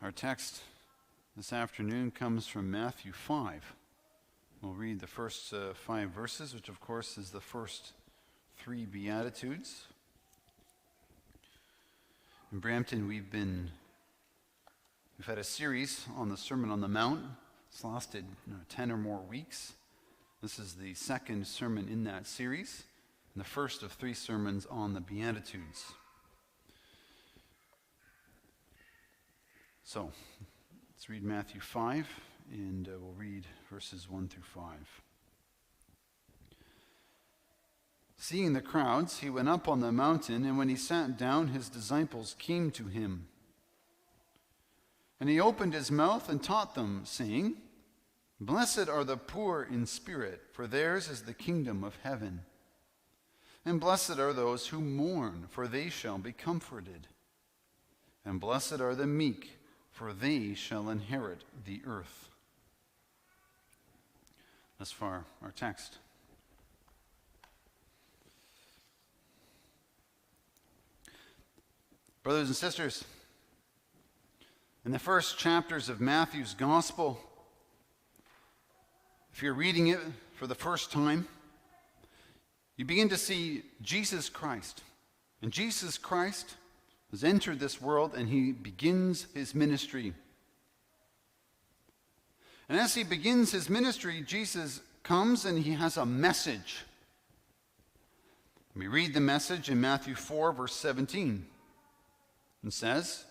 Our text this afternoon comes from Matthew 5. We'll read the first 5 verses, which of course is the first 3 Beatitudes. In Brampton, we've had a series on the Sermon on the Mount. It's lasted 10 or more weeks. This is the second sermon in that series, and the first of 3 sermons on the Beatitudes. So, let's read Matthew 5, and we'll read verses 1 through 5. Seeing the crowds, he went up on the mountain, and when he sat down, his disciples came to him. And he opened his mouth and taught them, saying, "Blessed are the poor in spirit, for theirs is the kingdom of heaven. And blessed are those who mourn, for they shall be comforted. And blessed are the meek, for they shall inherit the earth." Thus far, our text. Brothers and sisters, in the first chapters of Matthew's Gospel, if you're reading it for the first time, you begin to see Jesus Christ. And Jesus Christ has entered this world, and he begins his ministry. And as he begins his ministry, Jesus comes and he has a message. We read the message in Matthew 4, verse 17. It says,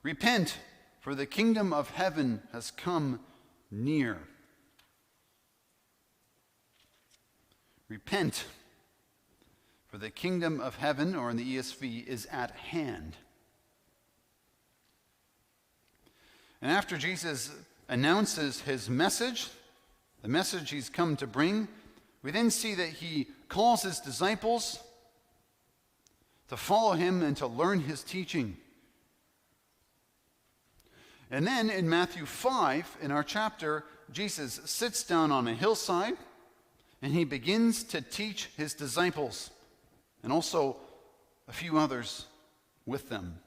"Repent, for the kingdom of heaven has come near." Repent, for the kingdom of heaven, or in the ESV, is at hand. And after Jesus announces his message, the message he's come to bring, we then see that he calls his disciples to follow him and to learn his teaching. And then in Matthew 5, in our chapter, Jesus sits down on a hillside and he begins to teach his disciples and also a few others with them.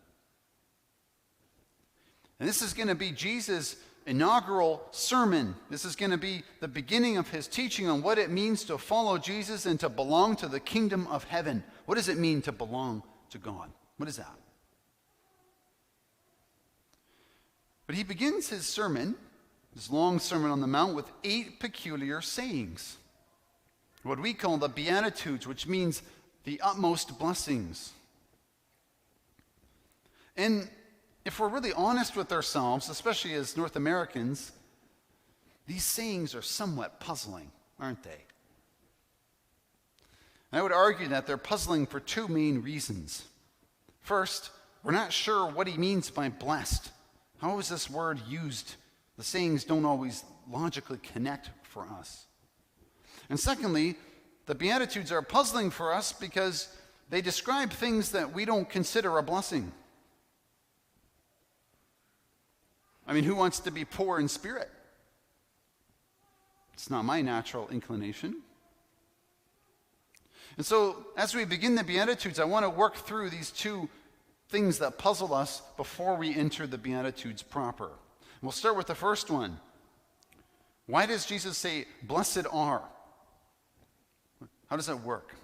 And this is going to be Jesus' inaugural sermon. This is going to be the beginning of his teaching on what it means to follow Jesus and to belong to the kingdom of heaven. What does it mean to belong to God? What is that? But he begins his sermon, his long Sermon on the Mount, with 8 peculiar sayings. What we call the Beatitudes, which means the utmost blessings. And if we're really honest with ourselves, especially as North Americans, these sayings are somewhat puzzling, aren't they? And I would argue that they're puzzling for 2 main reasons. First, we're not sure what he means by blessed. How is this word used? The sayings don't always logically connect for us. And secondly, the Beatitudes are puzzling for us because they describe things that we don't consider a blessing. I mean, who wants to be poor in spirit? It's not my natural inclination. And so, as we begin the Beatitudes, I want to work through these 2 things that puzzle us before we enter the Beatitudes proper. We'll start with the first one. Why does Jesus say, "Blessed are"? How does that work?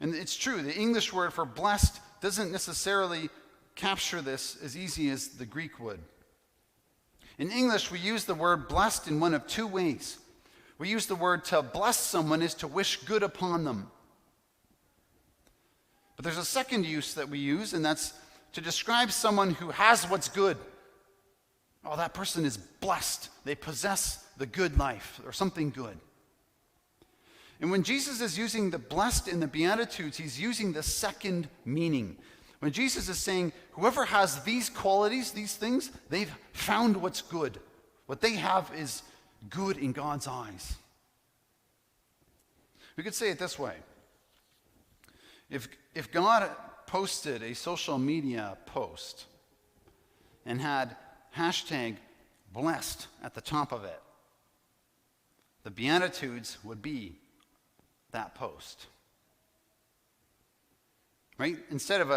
And it's true, the English word for blessed doesn't necessarily capture this as easy as the Greek would. In English, we use the word blessed in one of 2 ways. We use the word to bless someone is to wish good upon them. But there's a second use that we use, and that's to describe someone who has what's good. Oh, that person is blessed. They possess the good life or something good. And when Jesus is using the blessed in the Beatitudes, he's using the second meaning. When Jesus is saying, whoever has these qualities, these things, they've found what's good. What they have is good in God's eyes. We could say it this way. If God posted a social media post and had hashtag blessed at the top of it, the Beatitudes would be that post. Right? Instead of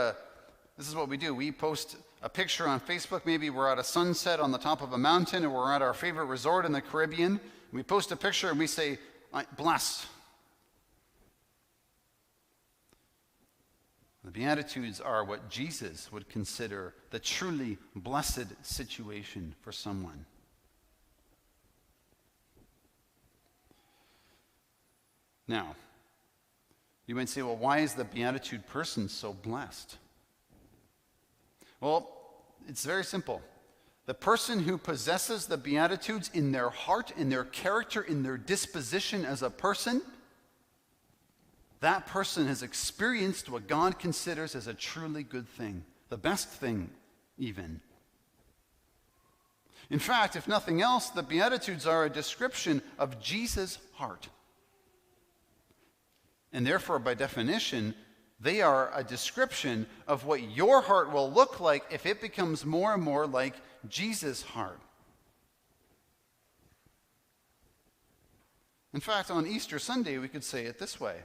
this is what we do. We post a picture on Facebook. Maybe we're at a sunset on the top of a mountain, or we're at our favorite resort in the Caribbean. We post a picture and we say, blessed. The Beatitudes are what Jesus would consider the truly blessed situation for someone. Now, you might say, well, why is the Beatitude person so blessed? Well, it's very simple. The person who possesses the Beatitudes in their heart, in their character, in their disposition as a person, that person has experienced what God considers as a truly good thing, the best thing even. In fact, if nothing else, the Beatitudes are a description of Jesus' heart. And therefore, by definition, they are a description of what your heart will look like if it becomes more and more like Jesus' heart. In fact, on Easter Sunday, we could say it this way.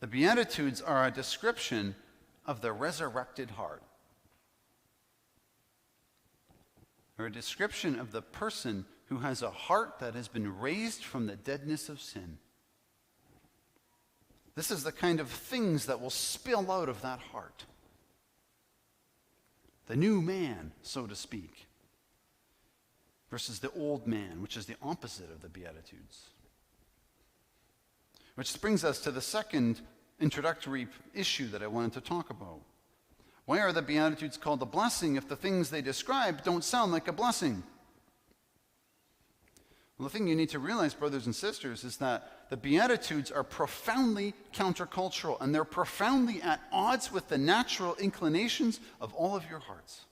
The Beatitudes are a description of the resurrected heart. They're a description of the person who has a heart that has been raised from the deadness of sin. This is the kind of things that will spill out of that heart. The new man, so to speak, versus the old man, which is the opposite of the Beatitudes. Which brings us to the second introductory issue that I wanted to talk about. Why are the Beatitudes called a blessing if the things they describe don't sound like a blessing? Well, the thing you need to realize, brothers and sisters, is that the Beatitudes are profoundly countercultural, and they're profoundly at odds with the natural inclinations of all of your hearts.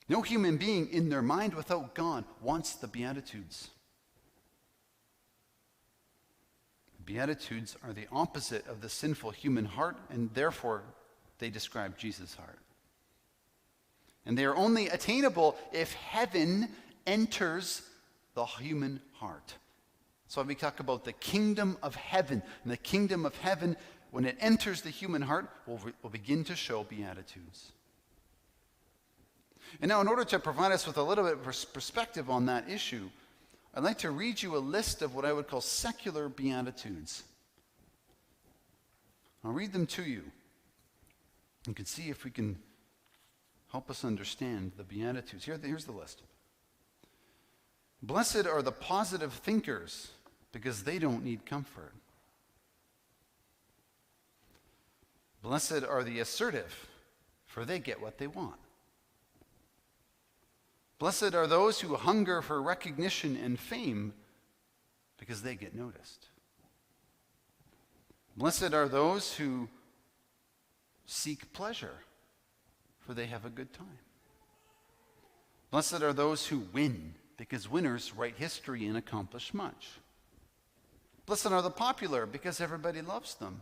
No human being in their mind without God wants the Beatitudes. The Beatitudes are the opposite of the sinful human heart, and therefore they describe Jesus' heart. And they are only attainable if heaven enters the human heart. So we talk about the kingdom of heaven. And the kingdom of heaven, when it enters the human heart, will begin to show Beatitudes. And now, in order to provide us with a little bit of perspective on that issue, I'd like to read you a list of what I would call secular Beatitudes. I'll read them to you. You can see if we can help us understand the Beatitudes. Here's the list. Blessed are the positive thinkers, because they don't need comfort. Blessed are the assertive, for they get what they want. Blessed are those who hunger for recognition and fame, because they get noticed. Blessed are those who seek pleasure, for they have a good time. Blessed are those who win, because winners write history and accomplish much. Blessed are the popular, because everybody loves them.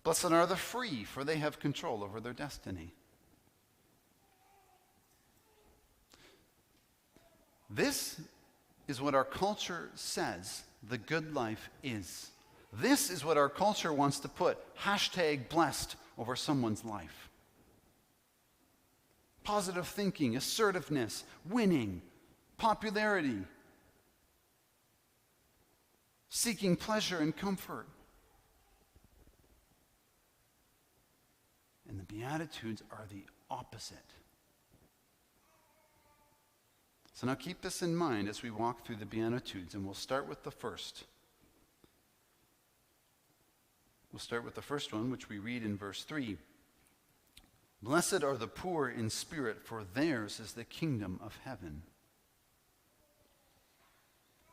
Blessed are the free, for they have control over their destiny. This is what our culture says the good life is. This is what our culture wants to put #blessed over someone's life. Positive thinking, assertiveness, winning, popularity, seeking pleasure and comfort. And the Beatitudes are the opposite. So now keep this in mind as we walk through the Beatitudes, and we'll start with the first. We'll start with the first one, which we read in verse 3. Blessed are the poor in spirit, for theirs is the kingdom of heaven.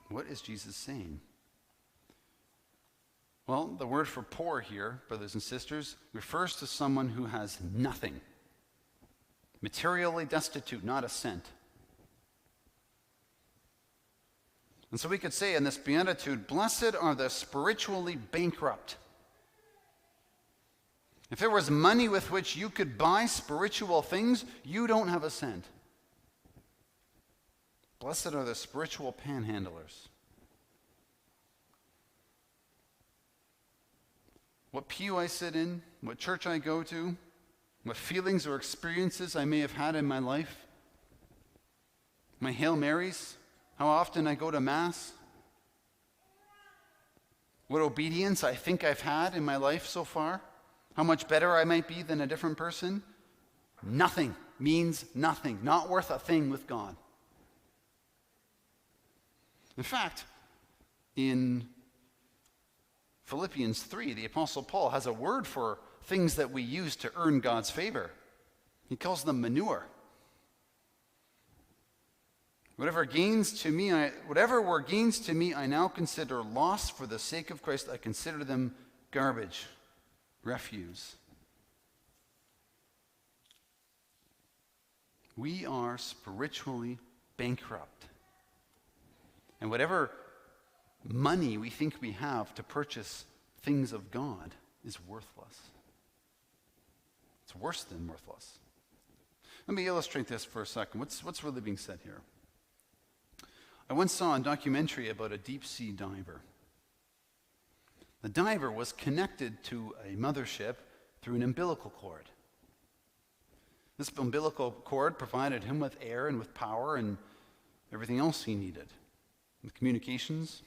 What is Jesus saying? Well, the word for poor here, brothers and sisters, refers to someone who has nothing. Materially destitute, not a cent. And so we could say in this beatitude, blessed are the spiritually bankrupt. If there was money with which you could buy spiritual things, you don't have a cent. Blessed are the spiritual panhandlers. what pew I sit in, what church I go to, what feelings or experiences I may have had in my life, my Hail Marys, how often I go to Mass, what obedience I think I've had in my life so far, how much better I might be than a different person. Nothing means nothing, not worth a thing with God. In fact, in Philippians 3, the Apostle Paul has a word for things that we use to earn God's favor. He calls them manure. Whatever were gains to me, I now consider loss for the sake of Christ. I consider them garbage, refuse. We are spiritually bankrupt. And whatever money we think we have to purchase things of God is worthless. It's worse than worthless. Let me illustrate this for a second. What's really being said here? I once saw a documentary about a deep-sea diver. The diver was connected to a mothership through an umbilical cord. This umbilical cord provided him with air and with power and everything else he needed, with communications.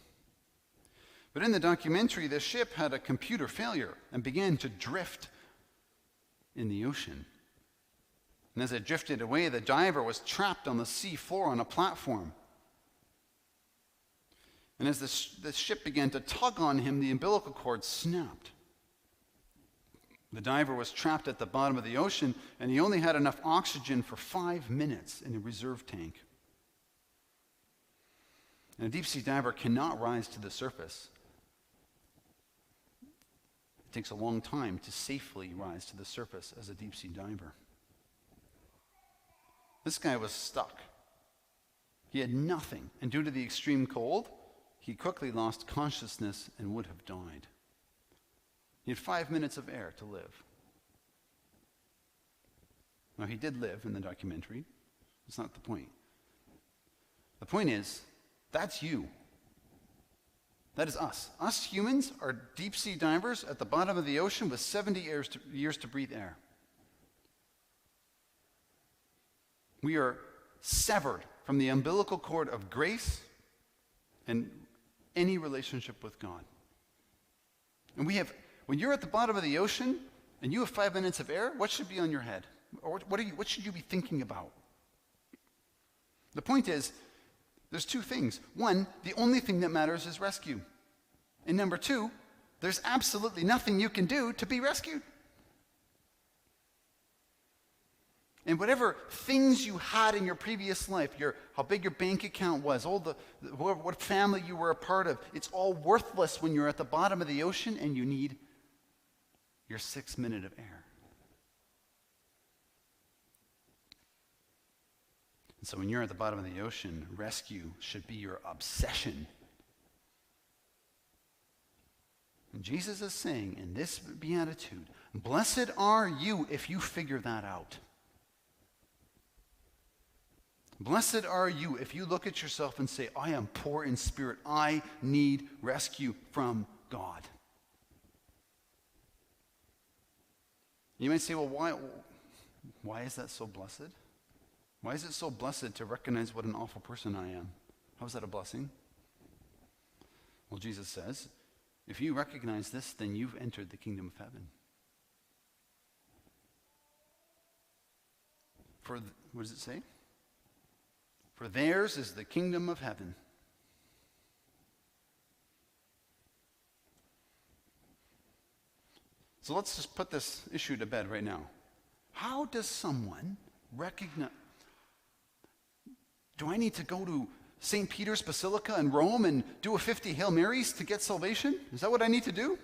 But in the documentary, the ship had a computer failure and began to drift in the ocean. And as it drifted away, the diver was trapped on the sea floor on a platform. And as the ship began to tug on him, the umbilical cord snapped. The diver was trapped at the bottom of the ocean, and he only had enough oxygen for 5 minutes in a reserve tank. And a deep-sea diver cannot rise to the surface. It takes a long time to safely rise to the surface as a deep-sea diver. This guy was stuck. He had nothing, and due to the extreme cold, he quickly lost consciousness and would have died. He had 5 minutes of air to live. Now, he did live in the documentary. That's not the point. The point is, that's you. That is us. Us humans are deep-sea divers at the bottom of the ocean with 70 years to breathe air. We are severed from the umbilical cord of grace and any relationship with God. And when you're at the bottom of the ocean and you have 5 minutes of air, what should be on your head? Or what should you be thinking about? The point is, there's two things. One, the only thing that matters is rescue. And number two, there's absolutely nothing you can do to be rescued. And whatever things you had in your previous life, how big your bank account was, what family you were a part of, it's all worthless when you're at the bottom of the ocean and you need your 6 minutes of air. And so when you're at the bottom of the ocean, rescue should be your obsession. And Jesus is saying in this beatitude, blessed are you if you figure that out. Blessed are you if you look at yourself and say, I am poor in spirit. I need rescue from God. You might say, well, why is that so blessed? Why is it so blessed to recognize what an awful person I am? How is that a blessing? Well, Jesus says, if you recognize this, then you've entered the kingdom of heaven. What does it say? For theirs is the kingdom of heaven. So let's just put this issue to bed right now. How does someone recognize... Do I need to go to St. Peter's Basilica in Rome and do a 50 Hail Marys to get salvation? Is that what I need to do?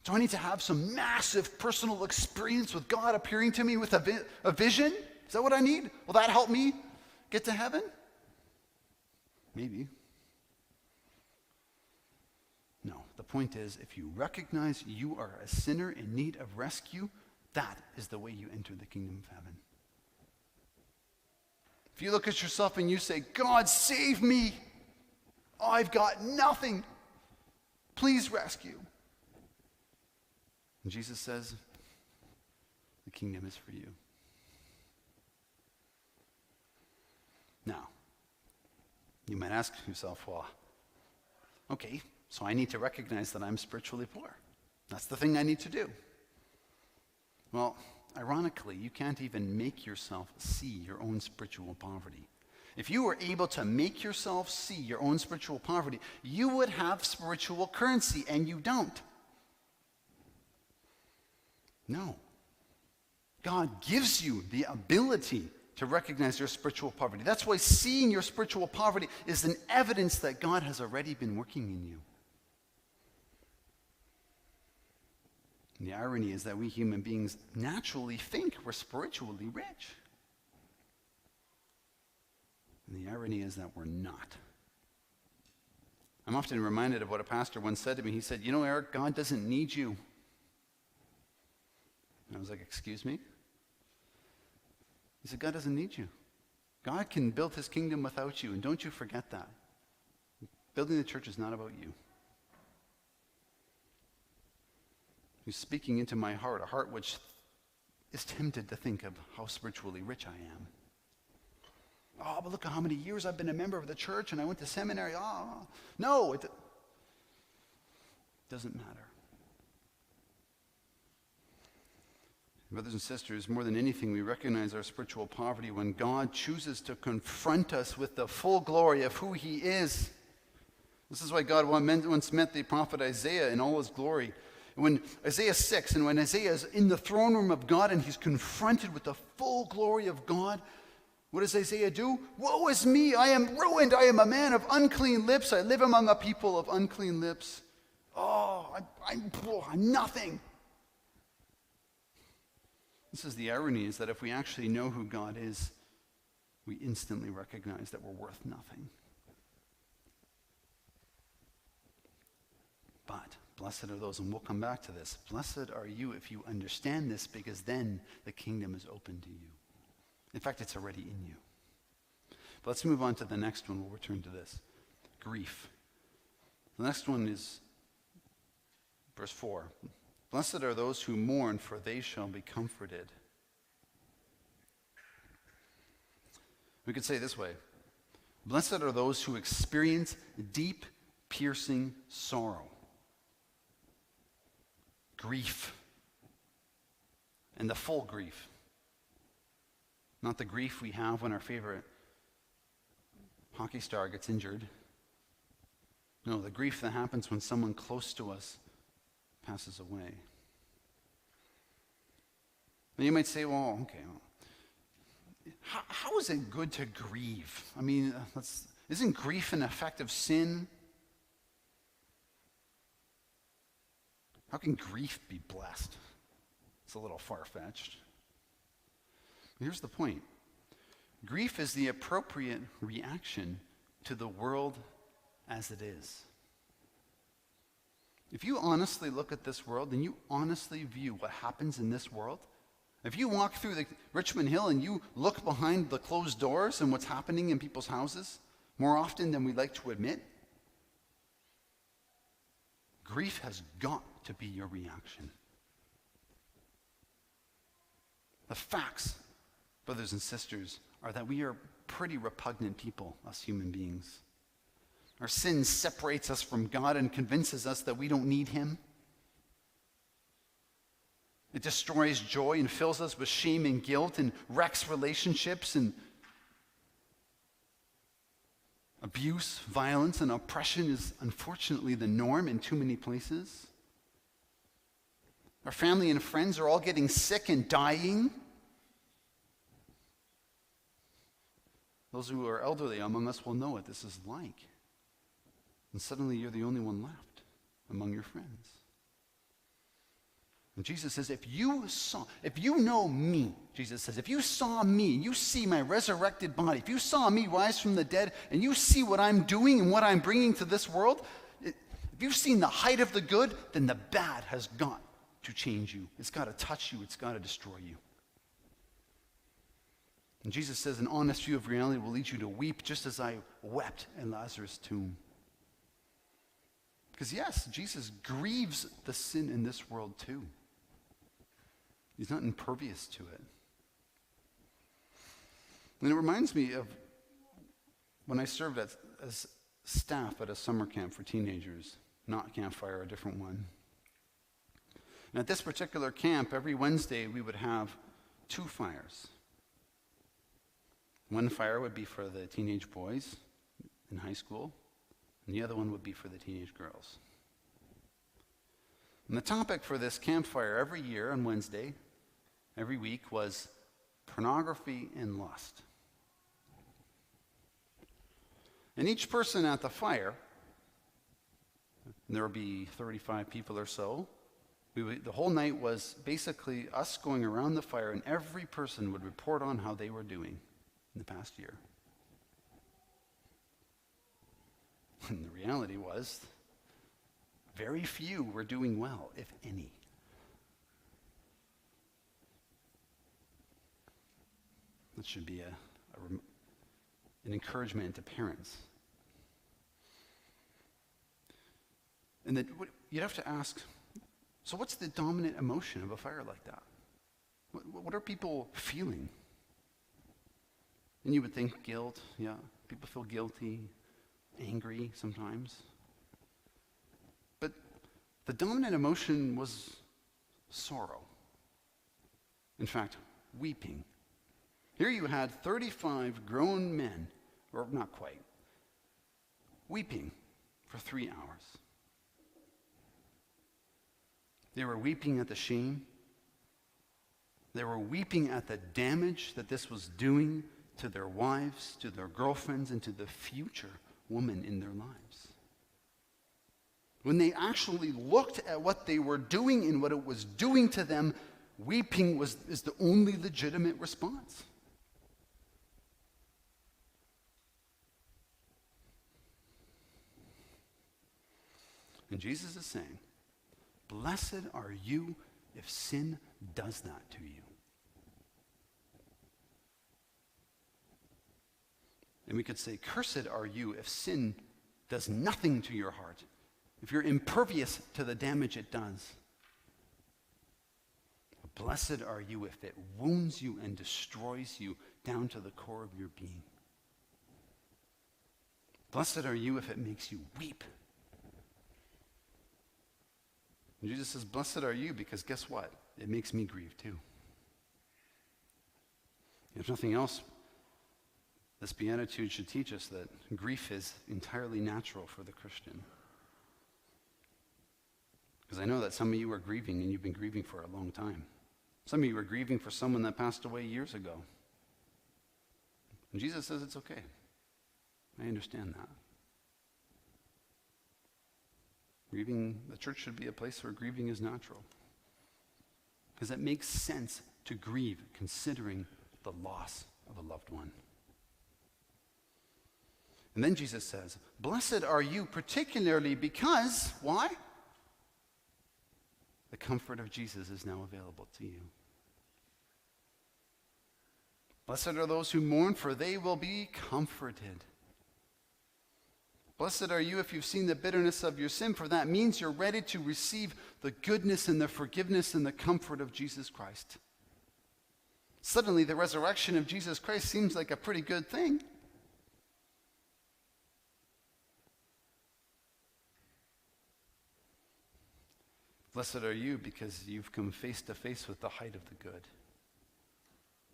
Do I need to have some massive personal experience with God appearing to me with a vision? Is that what I need? Will that help me get to heaven? Maybe. No, the point is, if you recognize you are a sinner in need of rescue, that is the way you enter the kingdom of heaven. If you look at yourself and you say, God, save me. I've got nothing. Please rescue. And Jesus says, the kingdom is for you. Now, you might ask yourself, well, okay, so I need to recognize that I'm spiritually poor. That's the thing I need to do. Well, ironically, you can't even make yourself see your own spiritual poverty. If you were able to make yourself see your own spiritual poverty, you would have spiritual currency, and you don't. No. God gives you the ability to recognize your spiritual poverty. That's why seeing your spiritual poverty is an evidence that God has already been working in you. And the irony is that we human beings naturally think we're spiritually rich. And the irony is that we're not. I'm often reminded of what a pastor once said to me. He said, you know, Eric, God doesn't need you. And I was like, excuse me? He said, God doesn't need you. God can build his kingdom without you, and don't you forget that. Building the church is not about you. He's speaking into my heart, a heart which is tempted to think of how spiritually rich I am. Oh, but look at how many years I've been a member of the church, and I went to seminary. Oh, no, it doesn't matter. Brothers and sisters, more than anything, we recognize our spiritual poverty when God chooses to confront us with the full glory of who he is. This is why God once met the prophet Isaiah in all his glory. When Isaiah 6, and when Isaiah is in the throne room of God and he's confronted with the full glory of God, what does Isaiah do? Woe is me, I am ruined, I am a man of unclean lips, I live among a people of unclean lips. Oh, I'm nothing. This is the irony, is that if we actually know who God is, we instantly recognize that we're worth nothing. But blessed are those, and we'll come back to this, blessed are you if you understand this, because then the kingdom is open to you. In fact, it's already in you. But let's move on to the next one. We'll return to this. Grief. The next one is verse 4. Blessed are those who mourn, for they shall be comforted. We could say it this way. Blessed are those who experience deep, piercing sorrow. Grief. And the full grief. Not the grief we have when our favorite hockey star gets injured. No, the grief that happens when someone close to us passes away. Now you might say, well, okay, how is it good to grieve? I mean, isn't grief an effect of sin? How can grief be blessed? It's a little far-fetched. Here's the point. Grief is the appropriate reaction to the world as it is. If you honestly look at this world and you honestly view what happens in this world, if you walk through the Richmond Hill and you look behind the closed doors and what's happening in people's houses, more often than we like to admit, grief has got to be your reaction. The facts, brothers and sisters, are that we are pretty repugnant people, us human beings. Our sin separates us from God and convinces us that we don't need him. It destroys joy and fills us with shame and guilt and wrecks relationships, and abuse, violence, and oppression is unfortunately the norm in too many places. Our family and friends are all getting sick and dying. Those who are elderly among us will know what this is like. And suddenly you're the only one left among your friends. And Jesus says, if you know me, Jesus says, if you saw me, you see my resurrected body, if you saw me rise from the dead, and you see what I'm doing and what I'm bringing to this world, if you've seen the height of the good, then the bad has got to change you. It's got to touch you. It's got to destroy you. And Jesus says an honest view of reality will lead you to weep just as I wept in Lazarus' tomb. Because yes, Jesus grieves the sin in this world too. He's not impervious to it. And it reminds me of when I served as staff at a summer camp for teenagers, not Campfire, a different one. And at this particular camp, every Wednesday we would have 2 fires. One fire would be for the teenage boys in high school, and the other one would be for the teenage girls. And the topic for this campfire every year on Wednesday, every week, was pornography and lust. And each person at the fire, and there would be 35 people or so, the whole night was basically us going around the fire, and every person would report on how they were doing in the past year. And the reality was, very few were doing well, if any. That should be an encouragement to parents. And that you'd have to ask, so what's the dominant emotion of a fire like that? What are people feeling? And you would think guilt, yeah. People feel guilty, angry sometimes. But the dominant emotion was sorrow. In fact, weeping. Here you had 35 grown men, or not quite, weeping for 3 hours. They were weeping at the shame. They were weeping at the damage that this was doing to their wives, to their girlfriends, and to the future woman in their lives. When they actually looked at what they were doing and what it was doing to them, weeping is the only legitimate response. And Jesus is saying, blessed are you if sin does that to you. And we could say, cursed are you if sin does nothing to your heart, if you're impervious to the damage it does. But blessed are you if it wounds you and destroys you down to the core of your being. Blessed are you if it makes you weep. And Jesus says, blessed are you, because guess what? It makes me grieve too. If nothing else, this Beatitude should teach us that grief is entirely natural for the Christian. Because I know that some of you are grieving, and you've been grieving for a long time. Some of you are grieving for someone that passed away years ago. And Jesus says it's okay. I understand that. Grieving, the church should be a place where grieving is natural. Because it makes sense to grieve considering the loss of a loved one. And then Jesus says, blessed are you particularly because, why? The comfort of Jesus is now available to you. Blessed are those who mourn, for they will be comforted. Blessed are you if you've seen the bitterness of your sin, for that means you're ready to receive the goodness and the forgiveness and the comfort of Jesus Christ. Suddenly, the resurrection of Jesus Christ seems like a pretty good thing. Blessed are you because you've come face to face with the height of the good.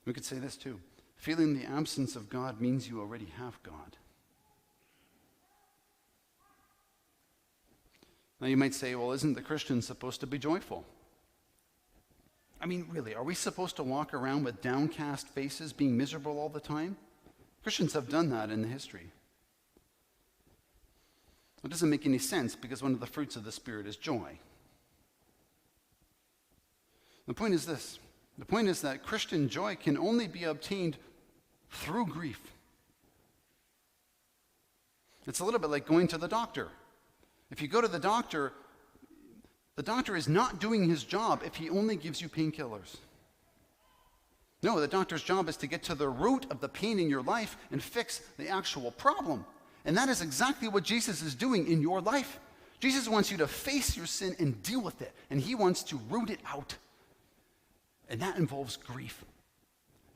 We could say this too. Feeling the absence of God means you already have God. Now you might say, well, isn't the Christian supposed to be joyful? I mean, really, are we supposed to walk around with downcast faces, being miserable all the time? Christians have done that in the history. It doesn't make any sense because one of the fruits of the Spirit is joy. The point is this. The point is that Christian joy can only be obtained through grief. It's a little bit like going to the doctor. If you go to the doctor is not doing his job if he only gives you painkillers. No, the doctor's job is to get to the root of the pain in your life and fix the actual problem. And that is exactly what Jesus is doing in your life. Jesus wants you to face your sin and deal with it, and he wants to root it out. And that involves grief.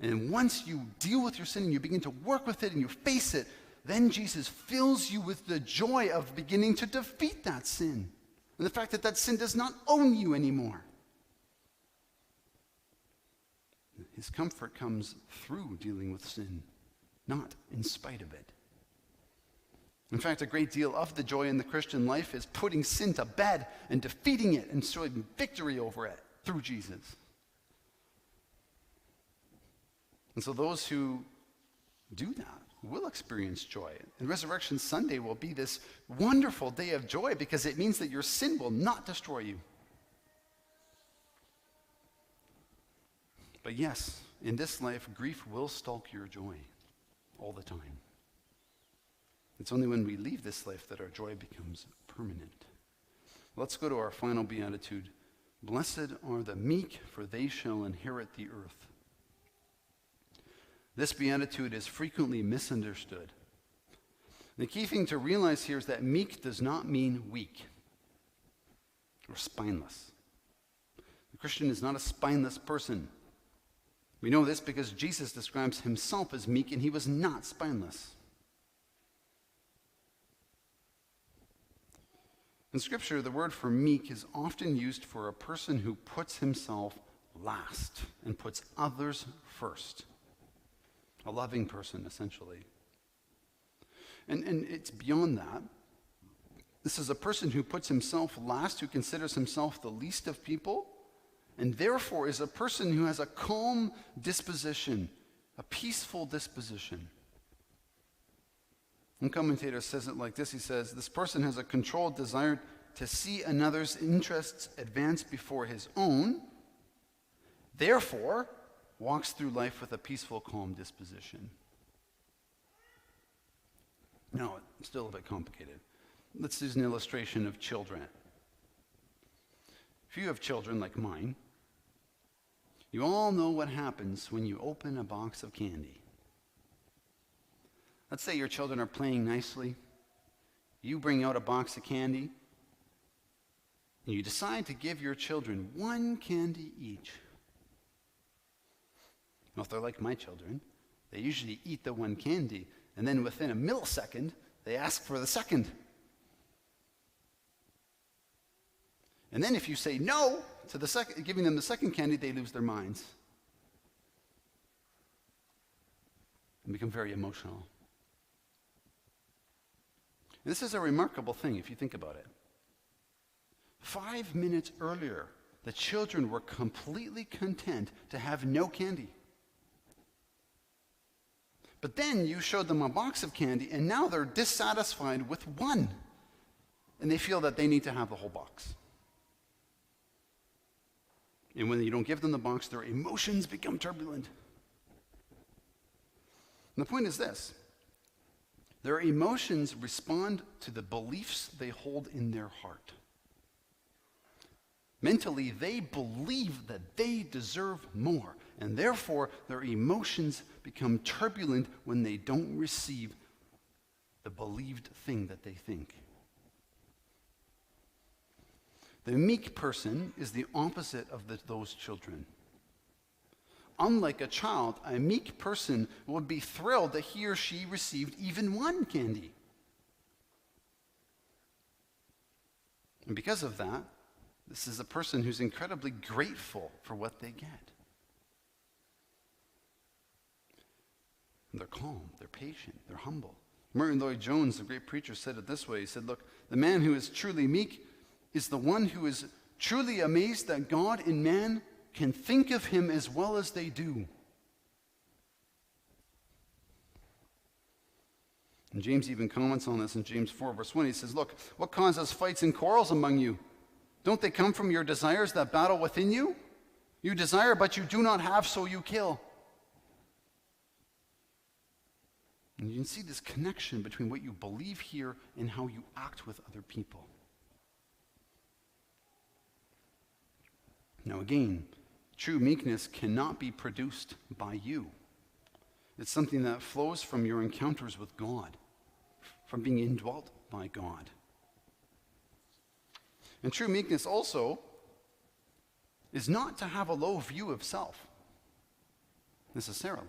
And once you deal with your sin and you begin to work with it and you face it, then Jesus fills you with the joy of beginning to defeat that sin. And the fact that that sin does not own you anymore. His comfort comes through dealing with sin, not in spite of it. In fact, a great deal of the joy in the Christian life is putting sin to bed and defeating it and showing victory over it through Jesus. And so those who do that will experience joy. And Resurrection Sunday will be this wonderful day of joy because it means that your sin will not destroy you. But yes, in this life, grief will stalk your joy all the time. It's only when we leave this life that our joy becomes permanent. Let's go to our final beatitude. Blessed are the meek, for they shall inherit the earth. This beatitude is frequently misunderstood. The key thing to realize here is that meek does not mean weak or spineless. The Christian is not a spineless person. We know this because Jesus describes himself as meek, and he was not spineless. In Scripture, the word for meek is often used for a person who puts himself last and puts others first. A loving person, essentially. And it's beyond that. This is a person who puts himself last, who considers himself the least of people, and therefore is a person who has a calm disposition, a peaceful disposition. One commentator says it like this. He says, this person has a controlled desire to see another's interests advance before his own, therefore walks through life with a peaceful, calm disposition. Now, it's still a bit complicated. Let's use an illustration of children. If you have children like mine, you all know what happens when you open a box of candy. Let's say your children are playing nicely. You bring out a box of candy, and you decide to give your children one candy each. Now, if they're like my children, they usually eat the one candy, and then within a millisecond, they ask for the second. And then if you say no to giving them the second candy, they lose their minds and become very emotional. And this is a remarkable thing if you think about it. 5 minutes earlier, the children were completely content to have no candy. But then you showed them a box of candy, and now they're dissatisfied with one. And they feel that they need to have the whole box. And when you don't give them the box, their emotions become turbulent. And the point is this. Their emotions respond to the beliefs they hold in their heart. Mentally, they believe that they deserve more, and therefore their emotions become turbulent when they don't receive the believed thing that they think. The meek person is the opposite of those children. Unlike a child, a meek person would be thrilled that he or she received even one candy. And because of that, this is a person who's incredibly grateful for what they get. And they're calm, they're patient, they're humble. Martin Lloyd-Jones, the great preacher, said it this way. He said, look, the man who is truly meek is the one who is truly amazed that God and man can think of him as well as they do. And James even comments on this in James 4, verse 1. He says, look, what causes fights and quarrels among you? Don't they come from your desires that battle within you? You desire, but you do not have, so you kill. And you can see this connection between what you believe here and how you act with other people. Now again, true meekness cannot be produced by you. It's something that flows from your encounters with God, from being indwelt by God. And true meekness also is not to have a low view of self, necessarily.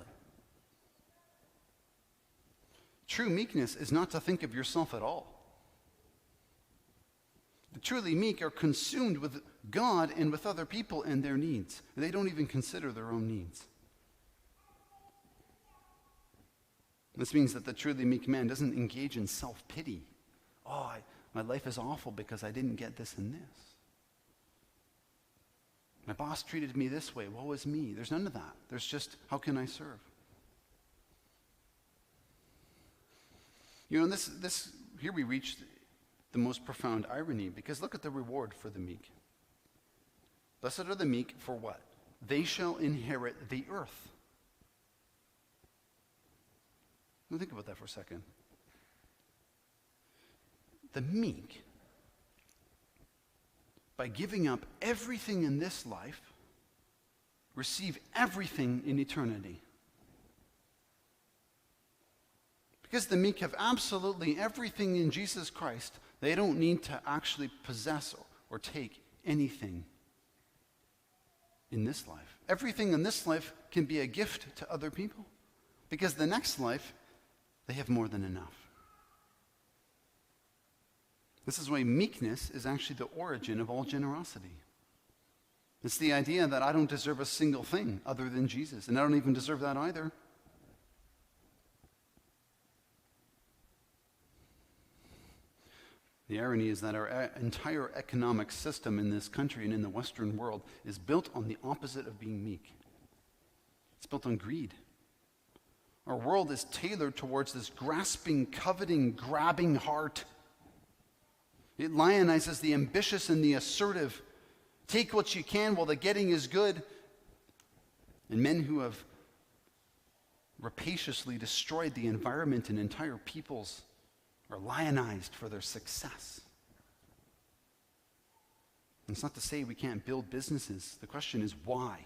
True meekness is not to think of yourself at all. The truly meek are consumed with God and with other people and their needs. They don't even consider their own needs. This means that the truly meek man doesn't engage in self-pity. Oh, my life is awful because I didn't get this and this. My boss treated me this way. Woe is me. There's none of that. There's just, how can I serve? You know, this here we reach the most profound irony, because look at the reward for the meek. Blessed are the meek for what? They shall inherit the earth. Now think about that for a second. The meek, by giving up everything in this life, receive everything in eternity. Because the meek have absolutely everything in Jesus Christ, they don't need to actually possess or take anything in this life. Everything in this life can be a gift to other people, because the next life, they have more than enough. This is why meekness is actually the origin of all generosity. It's the idea that I don't deserve a single thing other than Jesus, and I don't even deserve that either. The irony is that our entire economic system in this country and in the Western world is built on the opposite of being meek. It's built on greed. Our world is tailored towards this grasping, coveting, grabbing heart. It lionizes the ambitious and the assertive. Take what you can while the getting is good. And men who have rapaciously destroyed the environment and entire peoples are lionized for their success. And it's not to say we can't build businesses. The question is why?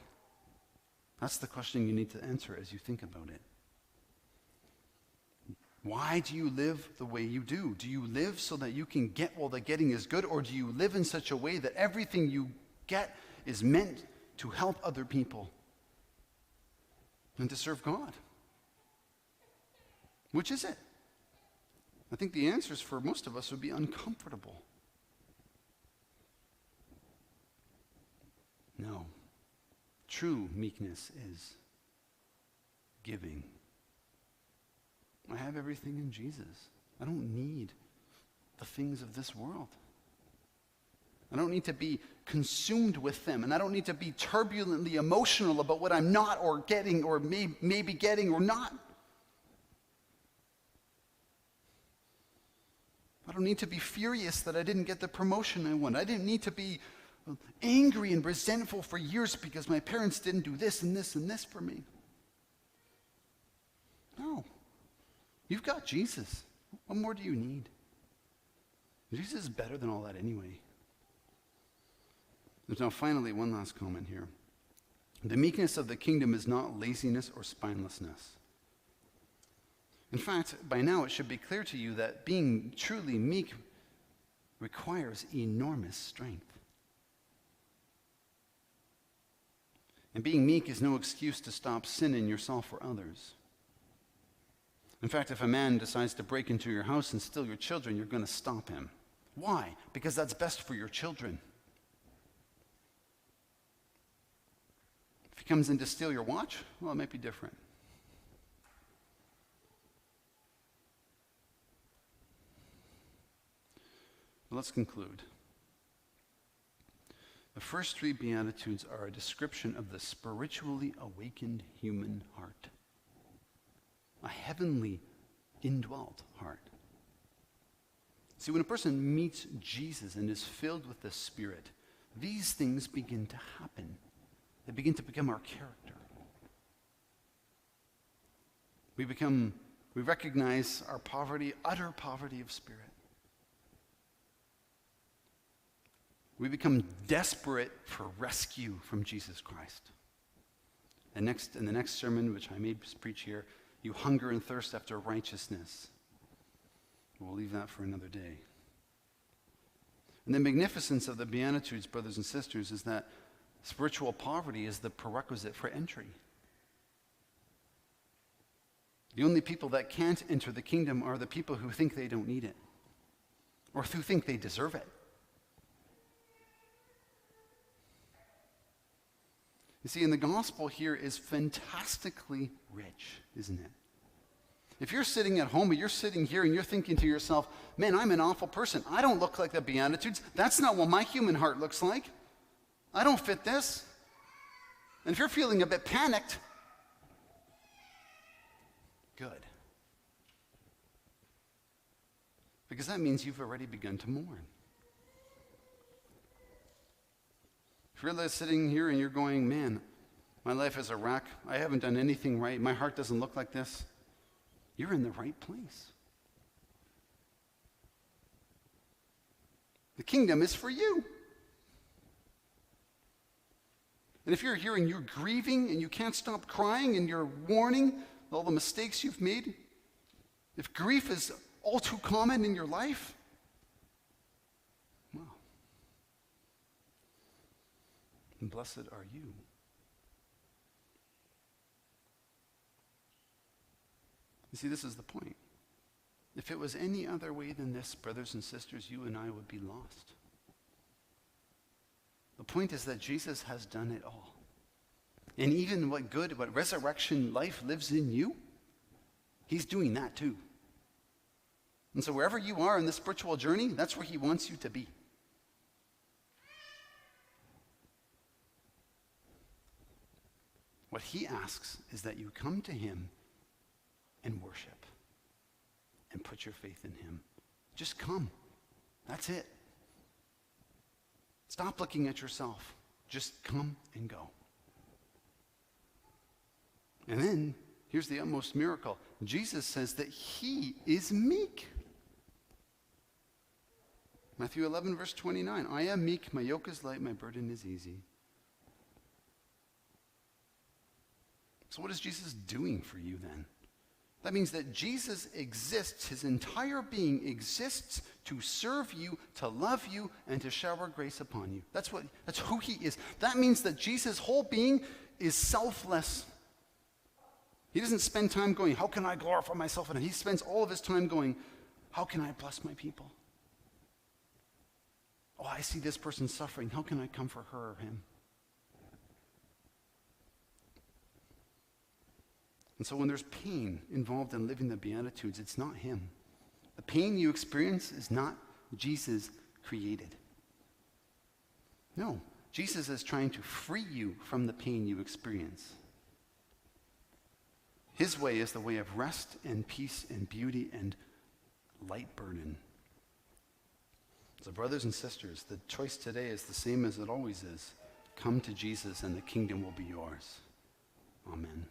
That's the question you need to answer as you think about it. Why do you live the way you do? Do you live so that you can get while the getting is good, or do you live in such a way that everything you get is meant to help other people and to serve God? Which is it? I think the answers for most of us would be uncomfortable. No. True meekness is giving. I have everything in Jesus. I don't need the things of this world. I don't need to be consumed with them, and I don't need to be turbulently emotional about what I'm not or getting or maybe getting or not. I don't need to be furious that I didn't get the promotion I want. I didn't need to be angry and resentful for years because my parents didn't do this and this and this for me. No. You've got Jesus. What more do you need? Jesus is better than all that anyway. There's now finally one last comment here. The meekness of the kingdom is not laziness or spinelessness. In fact, by now it should be clear to you that being truly meek requires enormous strength. And being meek is no excuse to stop sin in yourself or others. In fact, if a man decides to break into your house and steal your children, you're going to stop him. Why? Because that's best for your children. If he comes in to steal your watch, well, it might be different. Let's conclude. The first three Beatitudes are a description of the spiritually awakened human heart. A heavenly, indwelt heart. See, when a person meets Jesus and is filled with the Spirit, these things begin to happen. They begin to become our character. We recognize our poverty, utter poverty of spirit. We become desperate for rescue from Jesus Christ. And in the next sermon, which I may preach here, you hunger and thirst after righteousness. We'll leave that for another day. And the magnificence of the Beatitudes, brothers and sisters, is that spiritual poverty is the prerequisite for entry. The only people that can't enter the kingdom are the people who think they don't need it, or who think they deserve it. You see, and the gospel here is fantastically rich, isn't it? If you're sitting at home or you're sitting here and you're thinking to yourself, man, I'm an awful person. I don't look like the Beatitudes. That's not what my human heart looks like. I don't fit this. And if you're feeling a bit panicked, good. Because that means you've already begun to mourn. If you're sitting here and you're going, man, my life is a wreck. I haven't done anything right. My heart doesn't look like this. You're in the right place. The kingdom is for you. And if you're here and you're grieving and you can't stop crying and you're mourning all the mistakes you've made, if grief is all too common in your life, well, then blessed are you. You see, this is the point. If it was any other way than this, brothers and sisters, you and I would be lost. The point is that Jesus has done it all. And even what resurrection life lives in you, he's doing that too. And so wherever you are in this spiritual journey, that's where he wants you to be. What he asks is that you come to him and worship and put your faith in him. Just come. That's it. Stop looking at yourself. Just come and go. And then, here's the utmost miracle. Jesus says that he is meek. Matthew 11, verse 29. I am meek, my yoke is light, my burden is easy. So what is Jesus doing for you then? That means that Jesus exists, his entire being exists to serve you, to love you, and to shower grace upon you. That's who he is. That means that Jesus' whole being is selfless. He doesn't spend time going, how can I glorify myself? And he spends all of his time going, how can I bless my people? Oh, I see this person suffering. How can I comfort her or him? And so when there's pain involved in living the Beatitudes, it's not him. The pain you experience is not Jesus created. No, Jesus is trying to free you from the pain you experience. His way is the way of rest and peace and beauty and light burden. So brothers and sisters, the choice today is the same as it always is. Come to Jesus and the kingdom will be yours. Amen.